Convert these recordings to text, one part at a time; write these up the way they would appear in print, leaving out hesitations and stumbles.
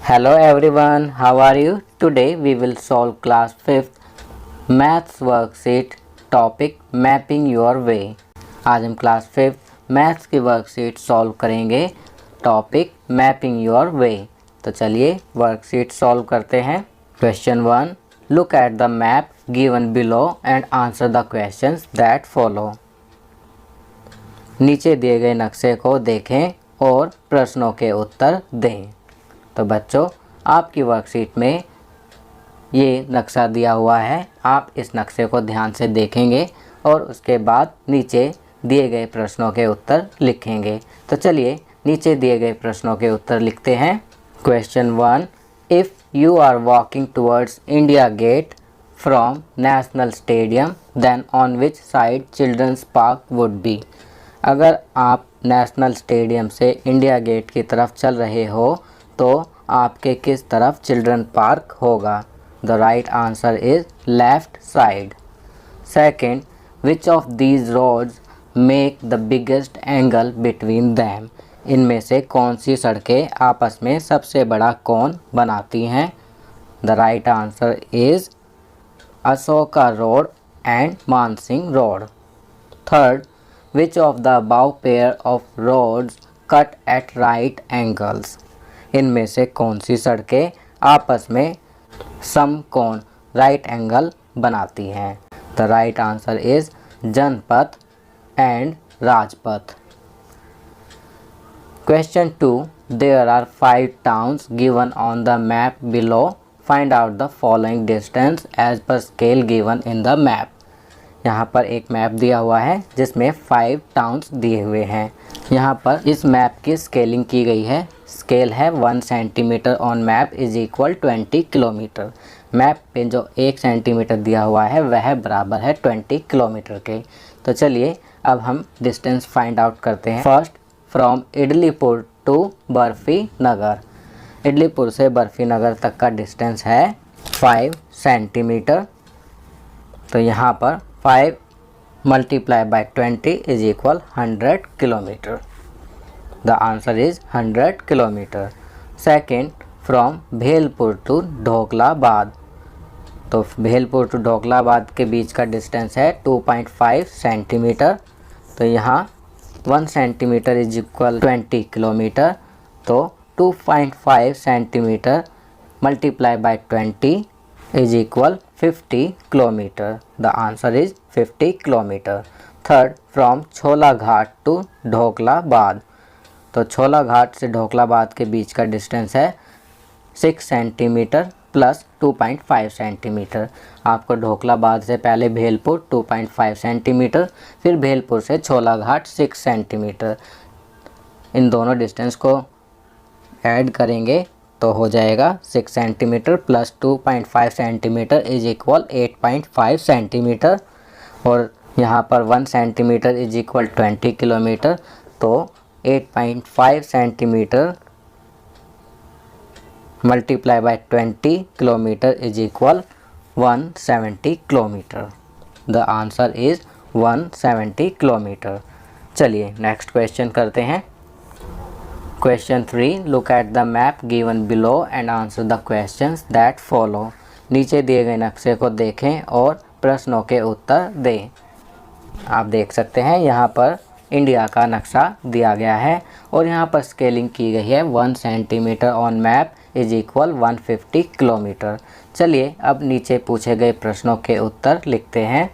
Hello everyone, how are you? Today we will solve class 5th maths worksheet topic mapping your way। आज हम class 5th maths की worksheet solve करेंगे topic mapping your way. तो चलिए worksheet solve करते हैं। Question 1, look at the map given below and answer the questions that follow. नीचे दिए गए नक्शे को देखें और प्रश्नों के उत्तर दें। तो बच्चों, आपकी वर्कशीट में ये नक्शा दिया हुआ है, आप इस नक्शे को ध्यान से देखेंगे और उसके बाद नीचे दिए गए प्रश्नों के उत्तर लिखेंगे। तो चलिए नीचे दिए गए प्रश्नों के उत्तर लिखते हैं। Question 1, if you are walking towards India Gate from National Stadium then on which side children's park would be. अगर आप नेशनल स्टेडियम से इंडिया गेट की तरफ चल रहे हो तो आपके किस तरफ चिल्ड्रन पार्क होगा। The right answer is left side. Second, which of these roads make the biggest angle between them. इनमें से कौन सी सड़कें आपस में सबसे बड़ा कोण बनाती हैं। The right answer is Ashoka Road and Mansingh Road. Third, which of the above pair of roads cut at right angles. इनमें से कौन सी सड़कें आपस में समकोण राइट एंगल बनाती हैं। The right answer is Janpath and Rajpath. Question 2, there are 5 towns given on the map below, find out the following distance as per scale given in the map. यहाँ पर एक मैप दिया हुआ है जिसमें 5 टाउन्स दिए हुए हैं। यहाँ पर इस मैप की स्केलिंग की गई है। स्केल है 1 centimetre on map is equal 20 kilometre. Map पे जो 1 सेंटीमीटर दिया हुआ है वह बराबर है 20 किलोमीटर के। तो चलिए अब हम डिस्टेंस फाइंड आउट करते हैं। फर्स्ट, फ्रॉम इडलीपुर टू बर्फी नगर। इडलीपुर से बर्फी नगर तक का डिस्टेंस है 5 सेंटीमीटर। तो यहाँ पर 5 multiplied by 20 is equal 100 kilometer. The answer is 100 kilometer. Second, from भेलपुर to ढोकलाबाद। तो भेलपुर टू ढोकलाबाद के बीच का डिस्टेंस है 2.5 सेंटीमीटर। तो यहाँ 1 सेंटीमीटर इज इक्वल 20 किलोमीटर। तो 2.5 centimetre multiply by 20 is equal 50 kilometer. The answer is 50 kilometer. Third, from chhola Ghat to ढोकलाबाद। तो छोला घाट से ढोकलाबाद के बीच का डिस्टेंस है 6 सेंटीमीटर प्लस 2.5 सेंटीमीटर। आपको ढोकलाबाद से पहले भेलपुर 2.5 सेंटीमीटर, फिर भेलपुर से छोला घाट 6 सेंटीमीटर। इन दोनों डिस्टेंस को ऐड करेंगे तो हो जाएगा 6 centimetre plus 2.5 centimetre is equal 8.5 centimetre. और यहाँ पर 1 सेंटीमीटर इज इक्वल 20 किलोमीटर। तो 8.5 centimetre multiply by 20 kilometre is equal 170 kilometre. The answer is 170 kilometre. चलिए नेक्स्ट क्वेश्चन करते हैं। Question 3, look at the map given below and answer the questions that follow. नीचे दिए गए नक्शे को देखें और प्रश्नों के उत्तर दें। आप देख सकते हैं यहाँ पर इंडिया का नक्शा दिया गया है और यहाँ पर स्केलिंग की गई है 1 centimetre on map is equal 150 kilometre. चलिए अब नीचे पूछे गए प्रश्नों के उत्तर लिखते हैं।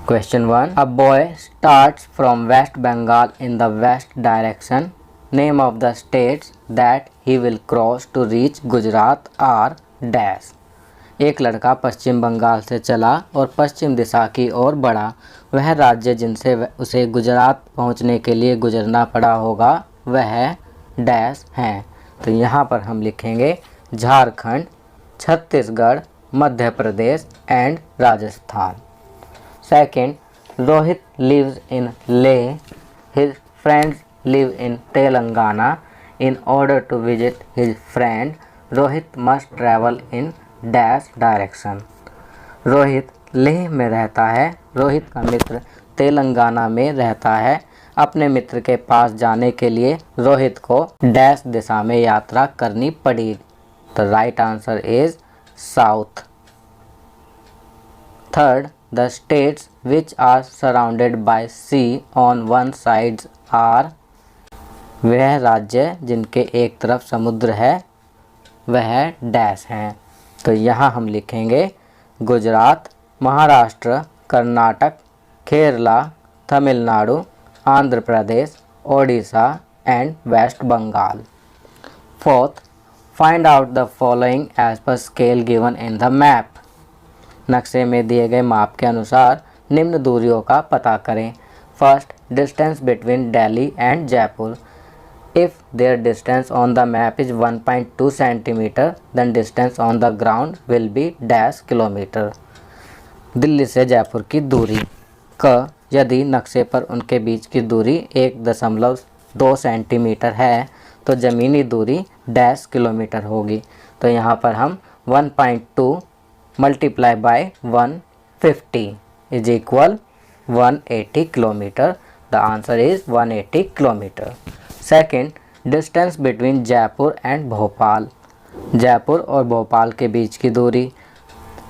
Question 1, a boy starts from West Bengal in the west direction. Name of the states that he will cross to reach Gujarat are dash। एक लड़का पश्चिम बंगाल से चला और पश्चिम दिशा की ओर बढ़ा। वह राज्य जिनसे उसे गुजरात पहुंचने के लिए गुजरना पड़ा होगा वह डैश हैं। तो यहाँ पर हम लिखेंगे Jharkhand, Chhattisgarh, Madhya Pradesh and Rajasthan. Second, Rohit lives in Leh. His friends live in Telangana. In order to visit his friend, Rohit must travel in dash direction। Rohit Leh में रहता है। रोहित का मित्र तेलंगाना में रहता है। अपने मित्र के पास जाने के लिए रोहित को डैश दिशा में यात्रा करनी पड़ी। The right answer is south. Third, the states which are surrounded by sea on one side are, वह राज्य जिनके एक तरफ समुद्र है वह डैश हैं। तो यहाँ हम लिखेंगे Gujarat, Maharashtra, Karnataka, Kerala, Tamil Nadu, Andhra Pradesh, Odisha and West Bengal. Fourth, find out the following as per scale given in the map. नक्शे में दिए गए माप के अनुसार निम्न दूरियों का पता करें। First, distance between Delhi and Jaipur. If their distance on the map is 1.2 cm, then distance on the ground will be dash kilometre. Delhi से जयपुर की दूरी। क, यदि नक्शे पर उनके बीच की दूरी 1.2 सेंटीमीटर है तो ज़मीनी दूरी डैश किलोमीटर होगी। तो यहाँ पर हम 1.2 multiply by 150 is equal 180 kilometre. The answer is 180 kilometre. Second, distance between Jaipur and Bhopal. Jaipur और भोपाल के बीच की दूरी।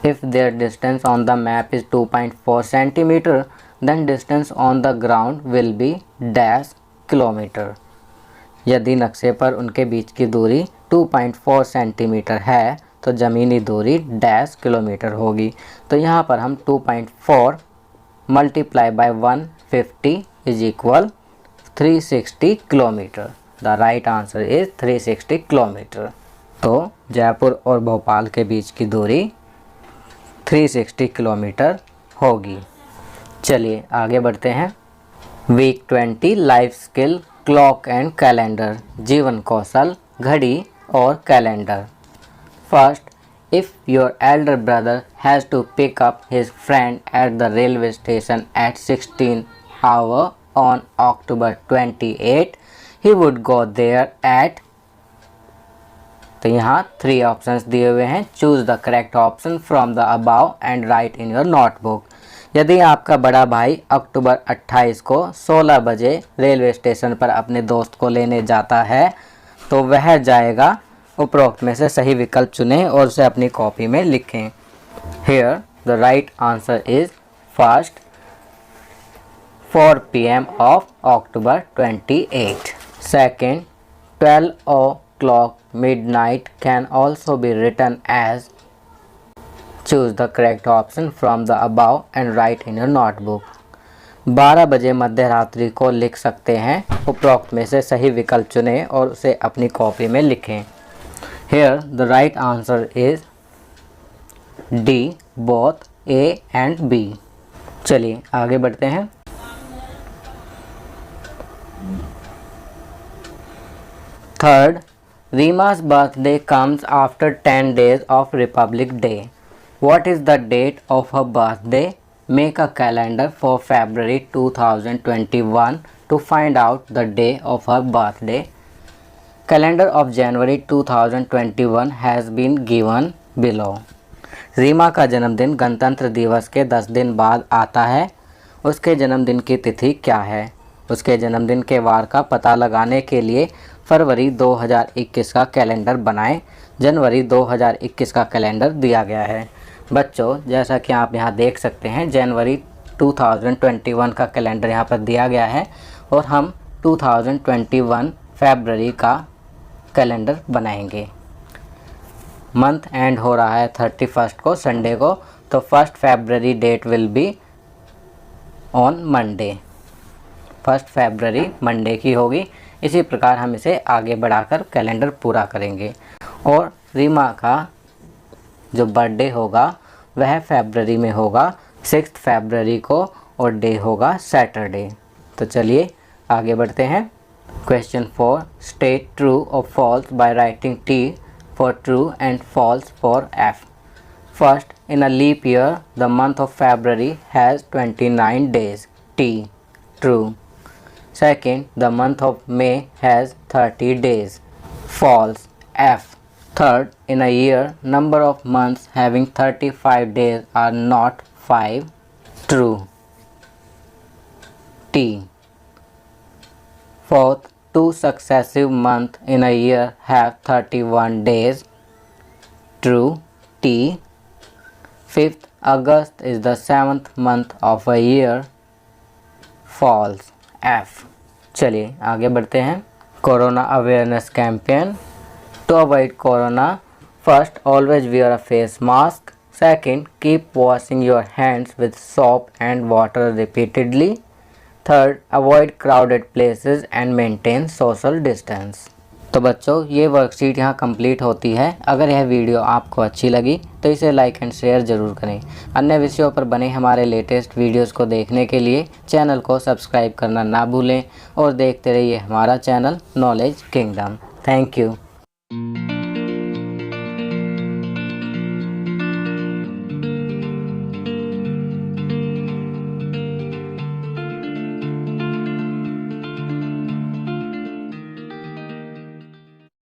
If there distance on the map is 2.4 centimetre then distance on the ground will be dash kilometre. यदि नक्शे पर उनके बीच की दूरी 2.4 सेंटीमीटर है तो ज़मीनी दूरी डैश किलोमीटर होगी। तो यहाँ पर हम 2.4 multiply by 150 is equal 360 kilometre. The right answer is 360 kilometre. तो जयपुर और भोपाल के बीच की दूरी 360 किलोमीटर होगी। चलिए आगे बढ़ते हैं। Week 20 life skill clock and calendar. जीवन कौशल, घड़ी और calendar. First, if your elder brother has to pick up his friend at the railway station at 16 hour on October 28, he would go there at। तो यहाँ 3 options दिए हुए हैं। Choose the correct option from the above and right in your notebook. यदि आपका बड़ा भाई अक्टूबर 28 को 16 बजे रेलवे स्टेशन पर अपने दोस्त को लेने जाता है तो वह जाएगा। उपरोक्त में से सही विकल्प चुनें और उसे अपनी कॉपी में लिखें। Here the right answer is first 4 p.m. of October 28. Second, 12 o'clock midnight can also be written as। Choose the correct option from the above and write in your notebook। 12 बजे मध्य रात्रि को लिख सकते हैं। उपरोक्त में से सही विकल्प चुनें और उसे अपनी कॉपी में लिखें। Here the right answer is D, both A and B। चलिए आगे बढ़ते हैं। Third, Rima's birthday comes after 10 days of Republic Day. What is the date of her birthday? Make a calendar for February 2021 to find out the day of her birthday। Calendar of January 2021 has been given below। Reema का जन्मदिन गणतंत्र दिवस के 10 दिन बाद आता है। उसके जन्मदिन की तिथि क्या है? उसके जन्मदिन के वार का पता लगाने के लिए फरवरी 2021 का कैलेंडर बनाएं। जनवरी 2021 का कैलेंडर दिया गया है। बच्चों, जैसा कि आप यहाँ देख सकते हैं जनवरी 2021 का कैलेंडर यहाँ पर दिया गया है और हम 2021 फरवरी का कैलेंडर बनाएंगे। मंथ एंड हो रहा है 31 को, संडे को, तो 1 February date will be on Monday. 1 फरवरी मंडे की होगी। इसी प्रकार हम इसे आगे बढ़ाकर कैलेंडर पूरा करेंगे। और रीमा का जो बर्थडे होगा वह फरवरी में होगा 6 फरवरी को और डे होगा सैटरडे। तो चलिए आगे बढ़ते हैं। क्वेश्चन 4, स्टेट ट्रू और false by writing T for true and false for F। First, in a leap year, the month of February has 29 days. T, true. Second, the month of May has 30 days. False, F. Third, in a year, number of months having 35 days are not 5. True. T. Fourth, 2 successive months in a year have 31 days. True T. 5th August is the 7th month of a year. False F. चलिए आगे बढ़ते हैं। Corona awareness campaign. To avoid corona, first always wear a face mask. Second, keep washing your hands with soap and water repeatedly. Third, avoid crowded places and maintain social distance. तो बच्चों ये worksheet यहाँ complete होती है। अगर यह video आपको अच्छी लगी तो इसे लाइक एंड शेयर ज़रूर करें। अन्य विषयों पर बने हमारे लेटेस्ट वीडियोस को देखने के लिए चैनल को सब्सक्राइब करना ना भूलें और देखते रहिए हमारा channel knowledge kingdom. Thank you.